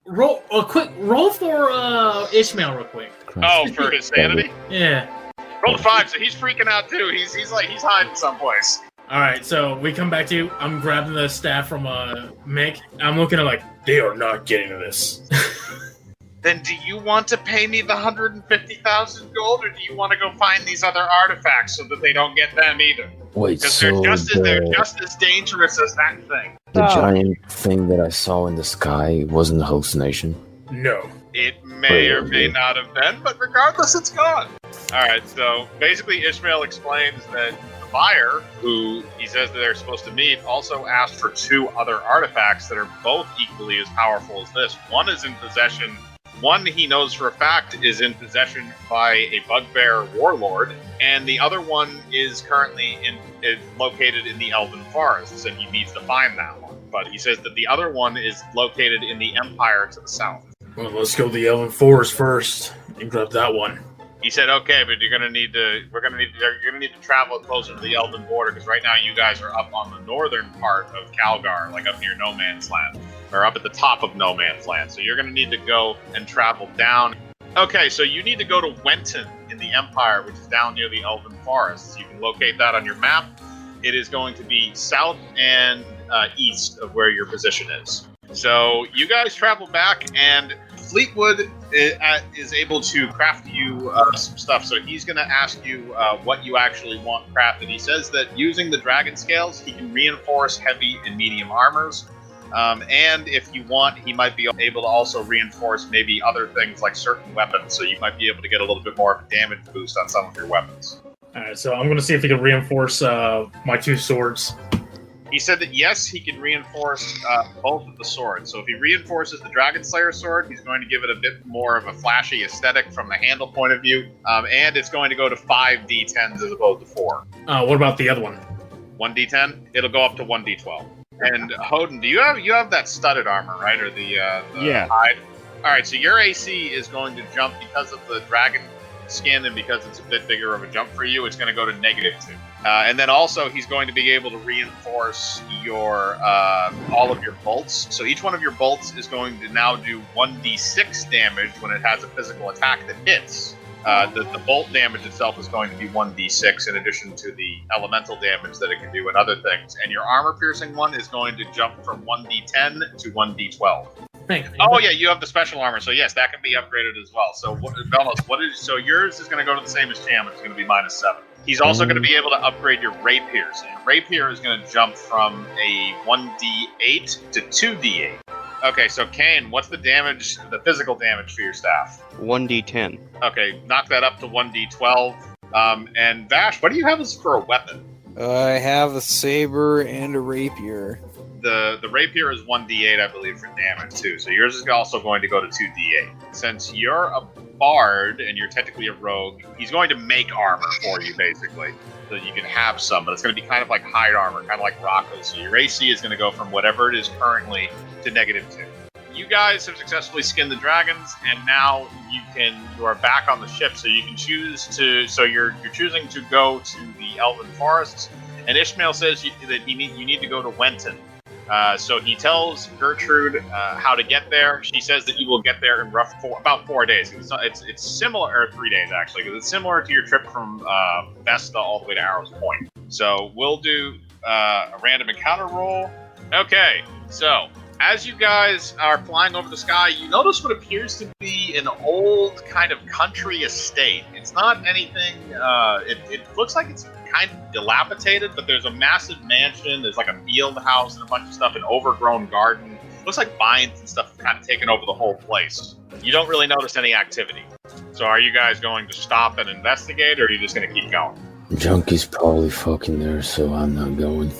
roll for Ishmael real quick. Oh, for his sanity? Yeah. Roll a 5, so he's freaking out too. He's hiding someplace. All right, so we come back to you. I'm grabbing the staff from Mick. I'm looking at they are not getting this. Then do you want to pay me the 150,000 gold, or do you want to go find these other artifacts so that they don't get them either? Wait, because so they're just as dangerous as that thing. The giant thing that I saw in the sky wasn't a hallucination? No. It may or may not have been, but regardless, it's gone. Alright, so basically Ishmael explains that the buyer, who he says that they're supposed to meet, also asked for 2 other artifacts that are both equally as powerful as this. One is in possession, one he knows for a fact is in possession by a bugbear warlord, and the other one is currently located in the Elven Forest, and he needs to find that one. But he says that the other one is located in the Empire to the south. Well, let's go to the Elven Forest first and grab that one. He said, "Okay, but you're gonna need to travel closer to the Elven border because right now you guys are up on the northern part of Calgar, like up near No Man's Land, or up at the top of No Man's Land. So you're gonna need to go and travel down. Okay, so you need to go to Wenton in the Empire, which is down near the Elven Forest. So you can locate that on your map. It is going to be south and east of where your position is. So you guys travel back, and Fleetwood is able to craft you some stuff. So he's going to ask you what you actually want crafted. He says that using the dragon scales, he can reinforce heavy and medium armors. And if you want, he might be able to also reinforce maybe other things like certain weapons. So you might be able to get a little bit more of a damage boost on some of your weapons. All right, so I'm going to see if he can reinforce my 2 swords. He said that yes, he can reinforce both of the swords. So if he reinforces the Dragon Slayer sword, he's going to give it a bit more of a flashy aesthetic from the handle point of view. And it's going to go to 5 D10s as opposed to 4. What about the other one? 1D10? It'll go up to 1D12. And Hoden, do you have that studded armor, right? Or the hide? Alright, so your AC is going to jump because of the dragon skin, and because it's a bit bigger of a jump for you, it's going to go to -2. And then also, he's going to be able to reinforce your all of your bolts. So each one of your bolts is going to now do 1d6 damage when it has a physical attack that hits. The bolt damage itself is going to be 1d6 in addition to the elemental damage that it can do and other things. And your armor-piercing one is going to jump from 1d10 to 1d12. Oh yeah, you have the special armor, so yes, that can be upgraded as well. So Belmos, so yours is going to go to the same as Cham, which is going to be -7. He's also going to be able to upgrade your rapier. So your rapier is going to jump from a 1d8 to 2d8. Okay, so Kane, what's the damage, the physical damage for your staff? 1d10. Okay, knock that up to 1d12. And Vash, what do you have as for a weapon? I have a saber and a rapier. The rapier is 1d8, I believe, for damage, too. So yours is also going to go to 2d8. Since you're a bard and you're technically a rogue, he's going to make armor for you, basically, so that you can have some. But it's going to be kind of like hide armor, kind of like Rocco's. So your AC is going to go from whatever it is currently to -2. You guys have successfully skinned the dragons, and now you are back on the ship. So you can choose to. So you're choosing to go to the Elven Forest, and Ishmael says that you need to go to Wenton. So he tells Gertrude how to get there. She says that you will get there in about 4 days. It's similar, or 3 days actually, because it's similar to your trip from Vesta all the way to Arrow's Point. So we'll do a random encounter roll. Okay, so as you guys are flying over the sky, you notice what appears to be an old kind of country estate. It's not anything, it looks like it's kind of dilapidated, but there's a massive mansion, there's like a field house and a bunch of stuff, an overgrown garden. Looks like vines and stuff have kind of taken over the whole place. You don't really notice any activity. So are you guys going to stop and investigate, or are you just going to keep going? Junkie's probably fucking there, so I'm not going.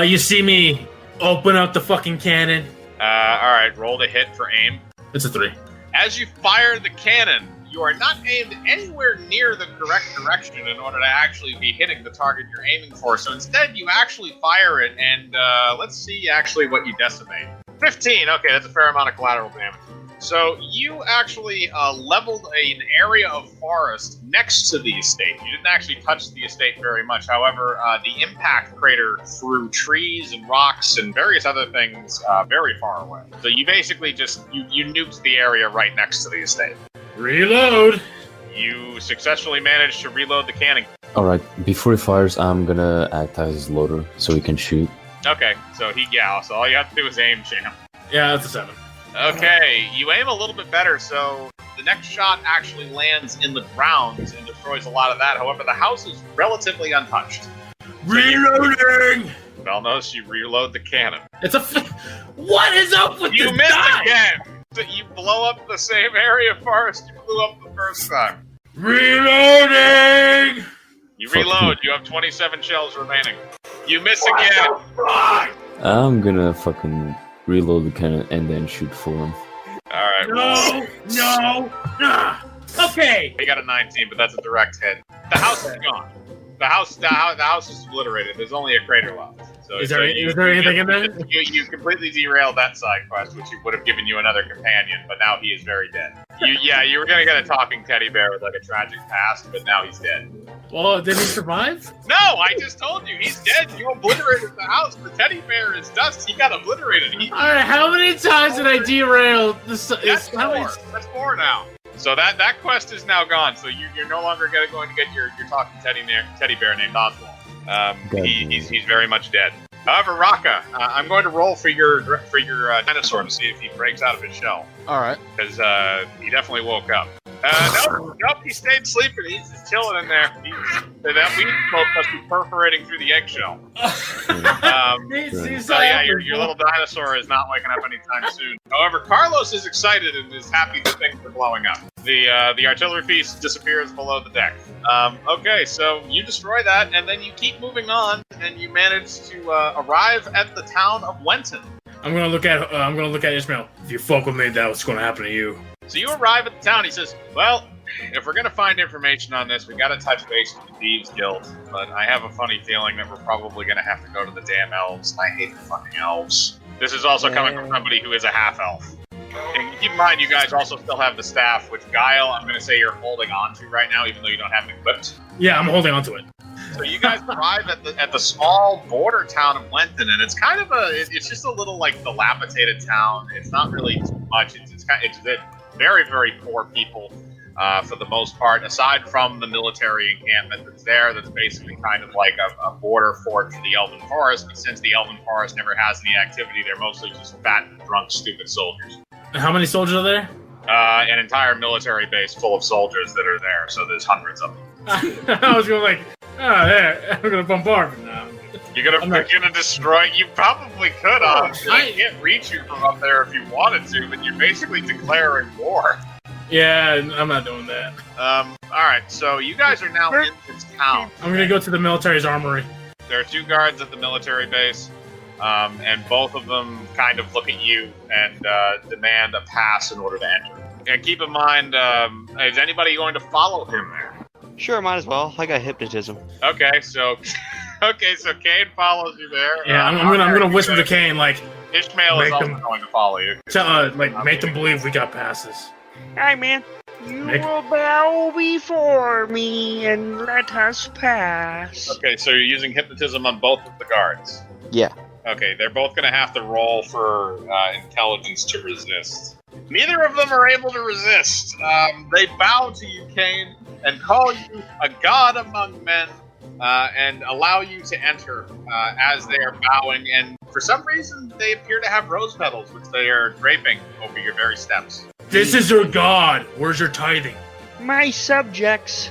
You see me open up the fucking cannon. Alright, roll to hit for aim. It's a 3. As you fire the cannon, you are not aimed anywhere near the correct direction in order to actually be hitting the target you're aiming for. So instead, you actually fire it, and let's see actually what you decimate. 15, okay, that's a fair amount of collateral damage. So you actually leveled an area of forest next to the estate. You didn't actually touch the estate very much. However, the impact crater threw trees and rocks and various other things very far away. So you basically you nuked the area right next to the estate. Reload! You successfully managed to reload the cannon. Alright, before he fires, I'm gonna act as his loader so he can shoot. Okay, so so all you have to do is aim, champ. Yeah, that's a 7. Okay, you aim a little bit better, so the next shot actually lands in the ground and destroys a lot of that. However, the house is relatively untouched. Reloading! Belnos, you reload the cannon. What is up with You this missed guy? again! You blow up the same area of forest you blew up the first time. Reloading! You reload, you have 27 shells remaining. You miss again! I'm gonna fucking reload the cannon and then shoot for him. Alright. No! Okay! He got a 19, but that's a direct hit. The house is gone. The house is obliterated. There's only a crater left. So Is there anything in there? You completely derailed that side quest, which would have given you another companion, but now he is very dead. You were gonna get a talking teddy bear with like a tragic past, but now he's dead. Well, did he survive? No, I just told you, he's dead. You obliterated the house. The teddy bear is dust. He got obliterated. Alright, how many times did I derail this? That's 4. That's 4 now. So that quest is now gone. So you're no longer going to get your talking teddy bear named Oswald. He's very much dead. However, Raka, I'm going to roll for your dinosaur to see if he breaks out of his shell. All right. Because he definitely woke up. Nope, he stayed sleeping. He's just chilling in there. That weed smoke must be perforating through the eggshell. So yeah, your little dinosaur is not waking up anytime soon. However, Carlos is excited and is happy that things are blowing up. The artillery piece disappears below the deck. Okay, so you destroy that, and then you keep moving on, and you manage to arrive at the town of Wenton. I'm gonna look at Ishmael. If you fuck with me, that's what's gonna happen to you. So you arrive at the town. He says, "Well, if we're gonna find information on this, we gotta touch base with the Thieves Guild. But I have a funny feeling that we're probably gonna have to go to the damn elves. I hate the fucking elves." This is also coming from somebody who is a half elf. And keep in mind, you guys also still have the staff, which Gile, I'm gonna say you're holding on to right now, even though you don't have it equipped. Yeah, I'm holding on to it. So you guys arrive at the small border town of Wenton, and it's kind of it's just a little like dilapidated town. It's not really too much. It's very, very poor people for the most part, aside from the military encampment that's there. That's basically kind of like a border fort for the Elven Forest. But since the Elven Forest never has any activity, they're mostly just fat, drunk, stupid soldiers. How many soldiers are there? An entire military base full of soldiers that are there. So there's hundreds of them. I was going there. I'm gonna bombard them now. You're gonna destroy. You probably could. I can't reach you from up there if you wanted to, but you're basically declaring war. Yeah, I'm not doing that. All right. So you guys are now in this town. I'm gonna go to the military's armory. There are 2 guards at the military base, and both of them kind of look at you and demand a pass in order to enter. And keep in mind, is anybody going to follow him there? Sure, might as well. I got hypnotism. Okay, so Kane follows you there. Yeah, I'm gonna whisper to Kane like Ishmael is also going to follow you. Make them believe we got passes. Hi, man. You will bow before me and let us pass. Okay, so you're using hypnotism on both of the guards. Yeah. Okay, they're both going to have to roll for intelligence to resist. Neither of them are able to resist. They bow to you, Kane, and call you a god among men, and allow you to enter as they are bowing. And for some reason, they appear to have rose petals, which they are draping over your very steps. This is your god. Where's your tithing? My subjects,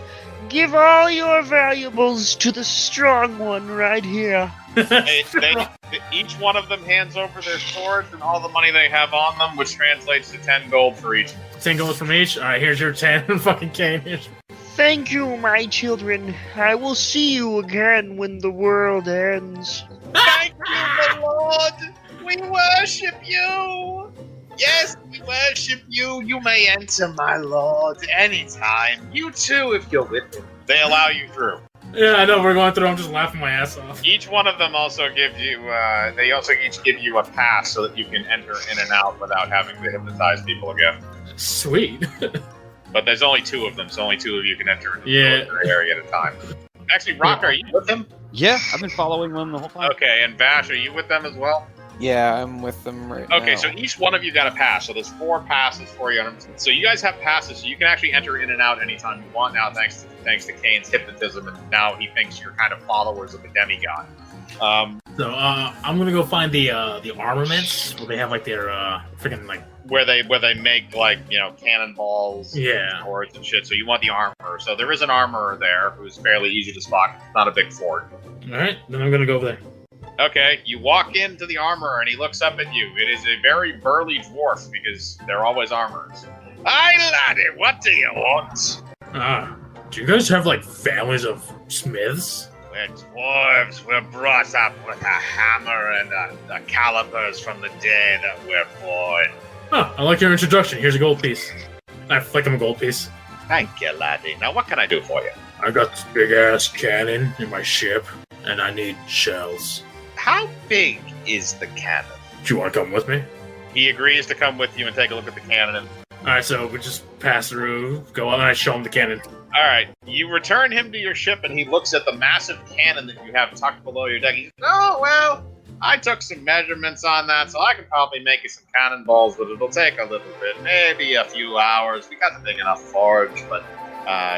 give all your valuables to the strong one right here. Each one of them hands over their swords and all the money they have on them, which translates to 10 gold for each. 10 gold from each? Alright, here's your 10. Fucking Kane. Thank you, my children. I will see you again when the world ends. Thank you, my lord! We worship you! Yes, we worship you. You may enter, my lord, anytime. You too, if you're with me. They allow you through. Yeah, I know, we're going through, I'm just laughing my ass off. Each one of them also gives you, they also each give you a pass so that you can enter in and out without having to hypnotize people again. Sweet. But there's only 2 of them, so only 2 of you can enter into Yeah. the area at a time. Actually, Rock, are you with them? Yeah, I've been following them the whole time. Okay, and Vash, are you with them as well? Yeah, I'm with them right now. Okay, so each one of you got a pass, so there's 4 passes for you. So you guys have passes, so you can actually enter in and out anytime you want now, thanks to Kane's hypnotism, and now he thinks you're kind of followers of the demigod. So I'm gonna go find the armaments where they have like their freaking like where they make like, you know, cannonballs, Yeah. swords and shit. So you want the armorer. So there is an armorer there who's fairly easy to spot. It's not a big fort. All right, then I'm gonna go over there. Okay, you walk into the armorer and he looks up at you. It is a very burly dwarf because they're always armorers. Hi, laddie, what do you want? Do you guys have like families of smiths? We're dwarves. We're brought up with a hammer and the calipers from the day that we're born. Oh, I like your introduction. Here's a gold piece. I flick him a gold piece. Thank you, laddie. Now, what can I do for you? I got this big ass cannon in my ship, and I need shells. How big is the cannon? Do you want to come with me? He agrees to come with you and take a look at the cannon. Alright, so we just pass through, go on, and I show him the cannon. Alright, you return him to your ship and he looks at the massive cannon that you have tucked below your deck. He says, oh, well, I took some measurements on that, so I can probably make you some cannonballs, but it'll take a little bit, maybe a few hours. We got a big enough forge, but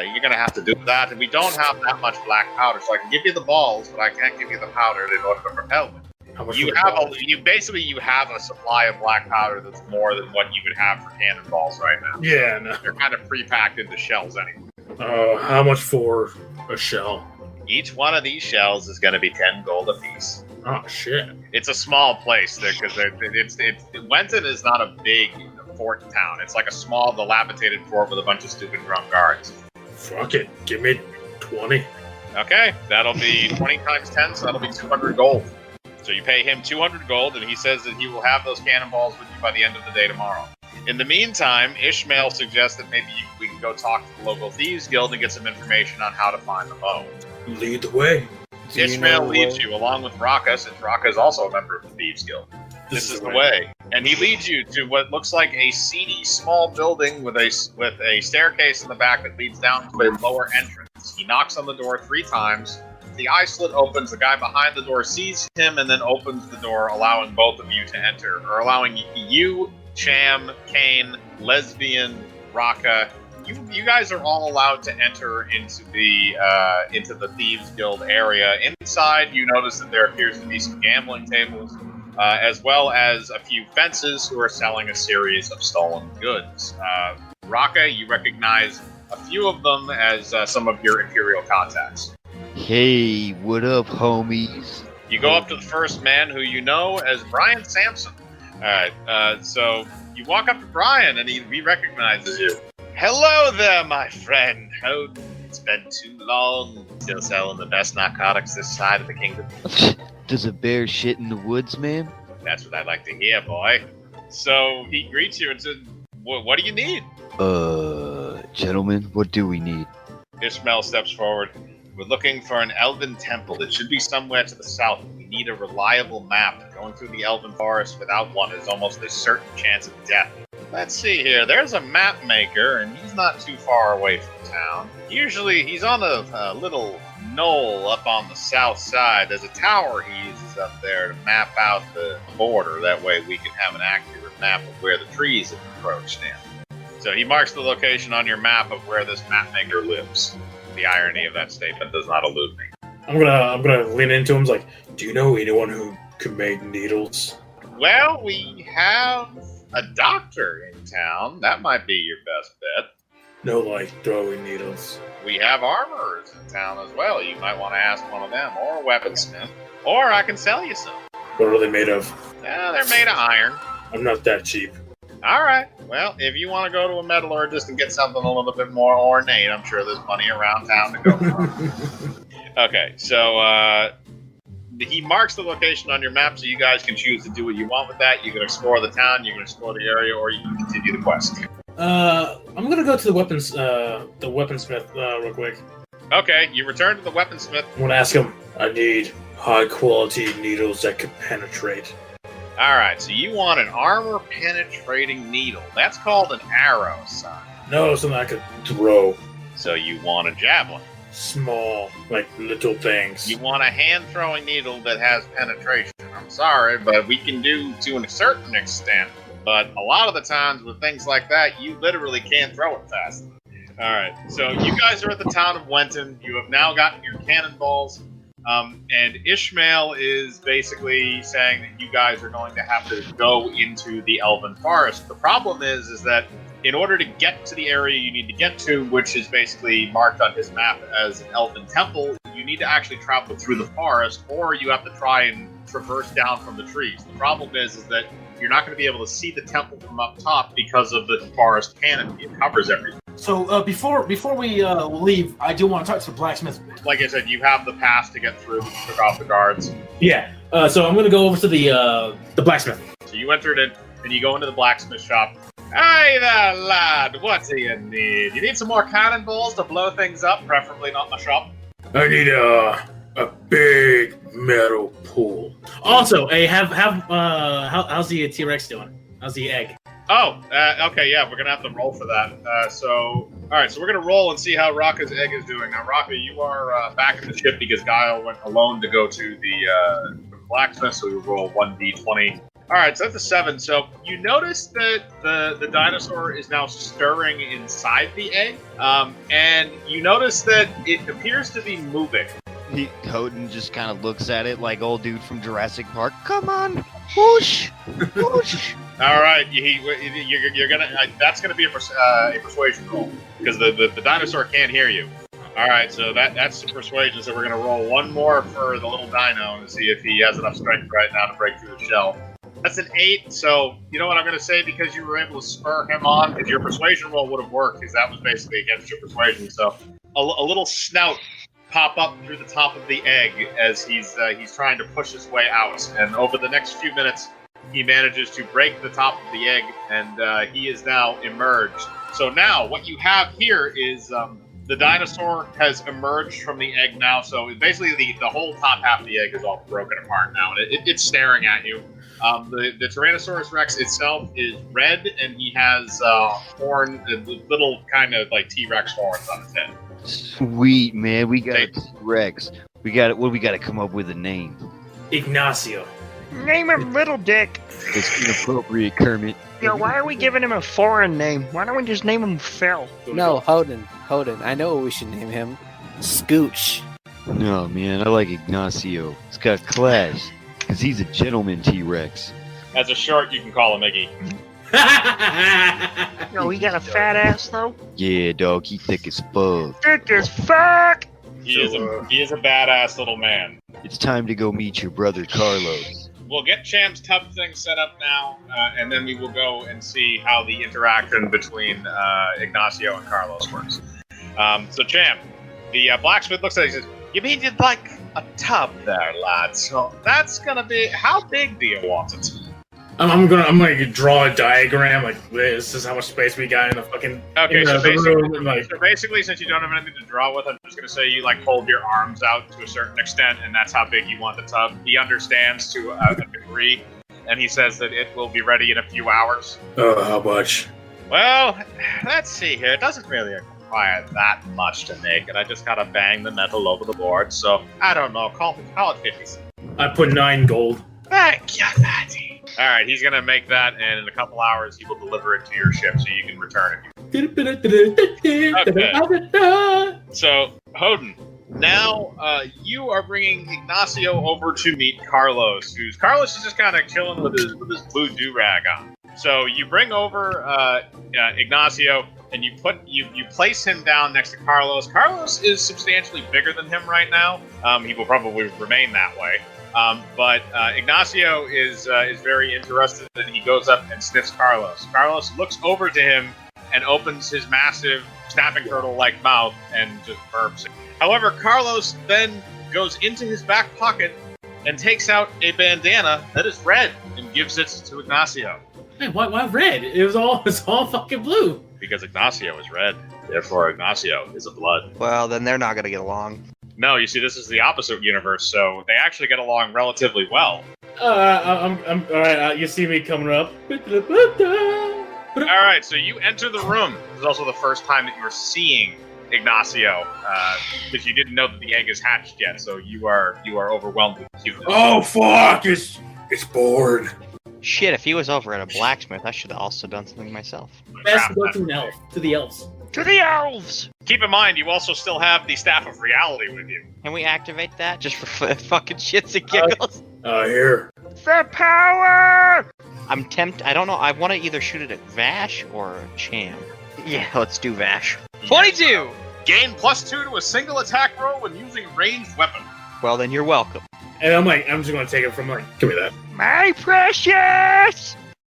you're going to have to do that, and we don't have that much black powder, so I can give you the balls, but I can't give you the powder in order to propel them. How much You for the have balls? you have a supply of black powder that's more than what you would have for cannonballs right now. Yeah, no. They're kind of pre-packed into shells anyway. How much for a shell? Each one of these shells is going to be 10 gold apiece. Oh, shit. It's a small place there because Wenton is not a big fort town. It's like a small, dilapidated fort with a bunch of stupid drunk guards. Fuck it. Give me 20. Okay, that'll be 20 times 10, so that'll be 200 gold. So you pay him 200 gold, and he says that he will have those cannonballs with you by the end of the day tomorrow. In the meantime, Ishmael suggests that maybe we can go talk to the local thieves guild and get some information on how to find the bow. Lead the way. Do you Ishmael know leads what- you along with Raka, since Raka is also a member of the thieves guild. This is the way. And he leads you to what looks like a seedy, small building with a staircase in the back that leads down to a lower entrance. He knocks on the door 3 times. The eye slit opens, the guy behind the door sees him and then opens the door, allowing both of you to enter, or allowing you, Cham, Kane, Lesbian, Raka. You guys are all allowed to enter into the Thieves Guild area. Inside, you notice that there appears to be some gambling tables, as well as a few fences who are selling a series of stolen goods. Raka, you recognize a few of them as some of your Imperial contacts. Hey, what up, homies? You go up to the first man, who you know as Brian Sampson. Alright, so you walk up to Brian, and he recognizes you. Hello there, my friend. Oh, it's been too long. Still selling the best narcotics this side of the kingdom. Does a bear shit in the woods, man? That's what I like to hear, boy. So he greets you and says, what do you need? Gentlemen, what do we need? Ishmael steps forward. We're looking for an elven temple. It should be somewhere to the south. We need a reliable map. Going through the Elven Forest without one is almost a certain chance of death. Let's see here. There's a map maker, and he's not too far away from town. Usually, he's on a little knoll up on the south side. There's a tower he uses up there to map out the border. That way we can have an accurate map of where the trees have encroached in. So he marks the location on your map of where this map maker lives. The irony of that statement does not elude me. I'm gonna lean into him. Like, do you know anyone who could make needles? Well, we have a doctor in town. That might be your best bet. No, like throwing needles. We have armorers in town as well. You might want to ask one of them, or a weaponsmith. Or I can sell you some. What are they made of? They're made of iron. I'm not that cheap. Alright, well, if you want to go to a metallurgist and get something a little bit more ornate, I'm sure there's money around town to go for. Okay, so he marks the location on your map, so you guys can choose to do what you want with that. You can explore the town, you can explore the area, or you can continue the quest. I'm gonna go to the weaponsmith real quick. Okay, you return to the weaponsmith. I'm gonna ask him. I need high-quality needles that can penetrate. Alright, so you want an armor-penetrating needle. That's called an arrow, son. No, something I could throw. So you want a javelin. Small, like little things. You want a hand-throwing needle that has penetration. I'm sorry, but we can do to a certain extent. But a lot of the times with things like that, you literally can't throw it fast. Alright, so you guys are at the town of Wenton. You have now gotten your cannonballs. And Ishmael is basically saying that you guys are going to have to go into the Elven Forest. The problem is that in order to get to the area you need to get to, which is basically marked on his map as an Elven Temple, you need to actually travel through the forest, or you have to try and traverse down from the trees. The problem is that you're not going to be able to see the temple from up top because of the forest canopy. It covers everything. So before we leave, I do want to talk to the blacksmith. Like I said, you have the pass to get through, took off the guards. Yeah. So I'm gonna go over to the blacksmith. So you entered in, and you go into the blacksmith shop. Hey there, lad. What do you need? You need some more cannonballs to blow things up, preferably not in the shop. I need a big metal pool. Also, hey, how's the T-Rex doing? How's the egg? Oh, okay, yeah, we're gonna have to roll for that. All right, so we're gonna roll and see how Raka's egg is doing. Now, Raka, you are back in the ship because Gile went alone to go to the blacksmith, so we roll 1d20. All right, so that's a 7. So you notice that the dinosaur is now stirring inside the egg, and you notice that it appears to be moving. Houghton just kind of looks at it like old dude from Jurassic Park. Come on, whoosh, whoosh. All right, you're gonna. That's gonna be a persuasion roll because the dinosaur can't hear you. All right, so that's the persuasion. So we're gonna roll one more for the little dino to see if he has enough strength right now to break through the shell. That's an 8. So you know what I'm gonna say, because you were able to spur him on. If your persuasion roll would have worked, because that was basically against your persuasion. So a little snout pop up through the top of the egg as he's trying to push his way out, and over the next few minutes, he manages to break the top of the egg, and he is now emerged. So now, what you have here is the dinosaur has emerged from the egg now. So basically, the whole top half of the egg is all broken apart now, and it's staring at you. The Tyrannosaurus Rex itself is red, and he has little kind of like T-Rex horns on his head. Sweet, man. We got a T-Rex. We got to come up with a name. Ignacio. Name him Little Dick. It's inappropriate, Kermit. Yo, why are we giving him a foreign name? Why don't we just name him Phil? No, Houghton. I know what we should name him. Scooch. No, man. I like Ignacio. It's got class. Because he's a gentleman T-Rex. As a short, you can call him Iggy. Yo, he got a fat ass though? Yeah, dog. He thick as fuck. Thick as fuck! He is a badass little man. It's time to go meet your brother Carlos. We'll get Cham's tub thing set up now, and then we will go and see how the interaction between Ignacio and Carlos works. So Cham, the blacksmith looks at it and says, "You mean you'd like a tub there, lad? So that's gonna be, how big do you want it?" I'm gonna draw a diagram like this is how much space we got in the fucking So basically, since you don't have anything to draw with, I'm just gonna say you like hold your arms out to a certain extent, and that's how big you want the tub. He understands to a degree, and he says that it will be ready in a few hours. How much? Well, let's see here. It doesn't really require that much to make it. I just gotta bang the metal over the board. So I don't know. Call it 50. I put 9 gold. Thank you, laddie. All right, he's gonna make that, and in a couple hours, he will deliver it to your ship so you can return it. Okay. So, Houghton, now you are bringing Ignacio over to meet Carlos. Carlos is just kind of chilling with his blue do-rag on. So you bring over Ignacio, and you place him down next to Carlos. Carlos is substantially bigger than him right now. He will probably remain that way. But Ignacio is very interested, and he goes up and sniffs Carlos. Carlos looks over to him and opens his massive snapping turtle-like mouth and just burps. However, Carlos then goes into his back pocket and takes out a bandana that is red and gives it to Ignacio. Hey, why red? It's all fucking blue. Because Ignacio is red. Therefore, Ignacio is a blood. Well, then they're not gonna get along. No, you see, this is the opposite universe, so they actually get along relatively well. I'm all right. You see me coming up. All right, so you enter the room. This is also the first time that you're seeing Ignacio, because you didn't know that the egg is hatched yet. So you are overwhelmed with cuteness. Oh fuck! It's bored. Shit, if he was over at a blacksmith, I should have also done something myself. Best go to an elf, to the elves. To the elves! Keep in mind, you also still have the Staff of Reality with you. Can we activate that just for fucking shits and giggles? Here. The power! I'm tempted. I don't know. I want to either shoot it at Vash or Cham. Yeah, let's do Vash. 22! Gain +2 to a single attack roll when using ranged weapon. Well, then you're welcome. And I'm just gonna take it from like, give me that. My precious!